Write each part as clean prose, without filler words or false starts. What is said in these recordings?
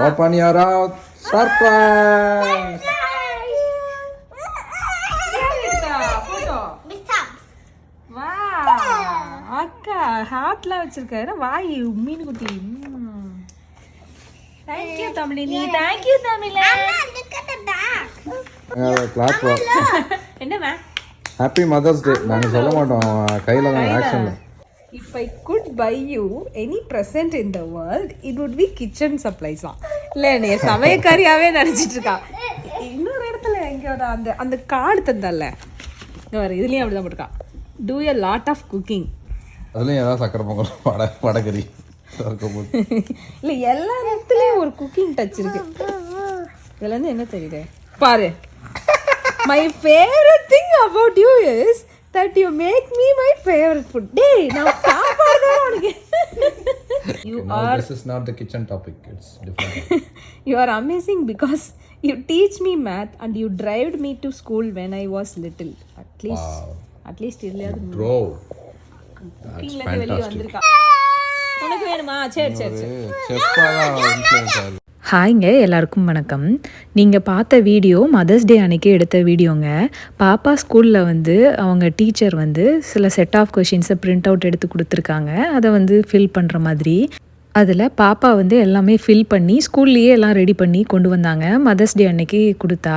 Open your mouth. Surprise! அக்கா ஹார்ட்ல வச்சிருக்காரு வாய் மீன் குட்டி. தேங்க்யூ தமிழினி. தேங்க்யூ தமிழா. என்னமா ஹாப்பி மதர்ஸ் டே. நாங்க சொல்ல மாட்டோம், கையில தான் ஆக்ஷன்ல. If I could buy you any present in the world, it would be kitchen supplies. இல்ல நீ சமையக்காரியாவே நினைச்சிட்டு இருக்கா. இன்னொரு இடத்துல எங்கயோட அந்த அந்த கார்டு தந்தல்ல இதுலயும் அப்படிதான் போட்டுருக்கா. Do a lot of cooking. அதுலயும் ஏதாவது சக்கரை பொங்கல் வடகறி இல்ல எல்லா இடத்துலயும் ஒரு குக்கிங் டச் இருக்கு. இதுல இருந்து என்ன தெரியுது பாரு. My favorite thing about you is that you make me my favorite food. Hey, now சாப்பாடு உனக்கு. You are. This is not the kitchen topic. It's different. You are amazing because you teach me math and you drove me to school when I was little. At least இல்லையாது Drove. குக்கிங்ல இருந்து வெளிய வந்திருக்கா. உனக்கு வேணுமா? சரி சரி சரி. செஃப்பா தான் influence ஆகுது. ஹாய்ங்க, எல்லாருக்கும் வணக்கம். நீங்கள் பார்த்த வீடியோ மதர்ஸ் டே அன்றைக்கி எடுத்த வீடியோங்க. பாப்பா ஸ்கூலில் வந்து அவங்க டீச்சர் வந்து சில செட் ஆஃப் கொஷின்ஸை பிரிண்ட் அவுட் எடுத்து கொடுத்துருக்காங்க. அதை வந்து ஃபில் பண்ணுற மாதிரி அதில் பாப்பா வந்து எல்லாமே ஃபில் பண்ணி ஸ்கூல்லையே எல்லாம் ரெடி பண்ணி கொண்டு வந்தாங்க. மதர்ஸ் டே அன்னைக்கு கொடுத்தா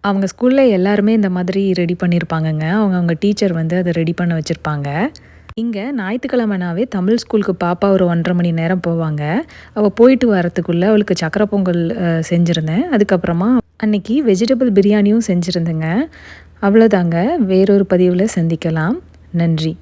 அவங்க ஸ்கூலில் எல்லாருமே இந்த மாதிரி ரெடி பண்ணியிருப்பாங்கங்க. அவங்க டீச்சர் வந்து அதை ரெடி பண்ண வச்சுருப்பாங்க. இங்கே ஞாயிற்றுக்கிழமைனாவே தமிழ் ஸ்கூலுக்கு பாப்பா ஒரு 1.5 மணி நேரம் போவாங்க. அவள் போயிட்டு வரத்துக்குள்ளே அவளுக்கு சக்கரை பொங்கல் செஞ்சுருந்தேன். அதுக்கப்புறமா அன்றைக்கி வெஜிடபிள் பிரியாணியும் செஞ்சுருந்தேங்க. அவ்வளோதாங்க. வேறொரு பதிவில் சந்திக்கலாம். நன்றி.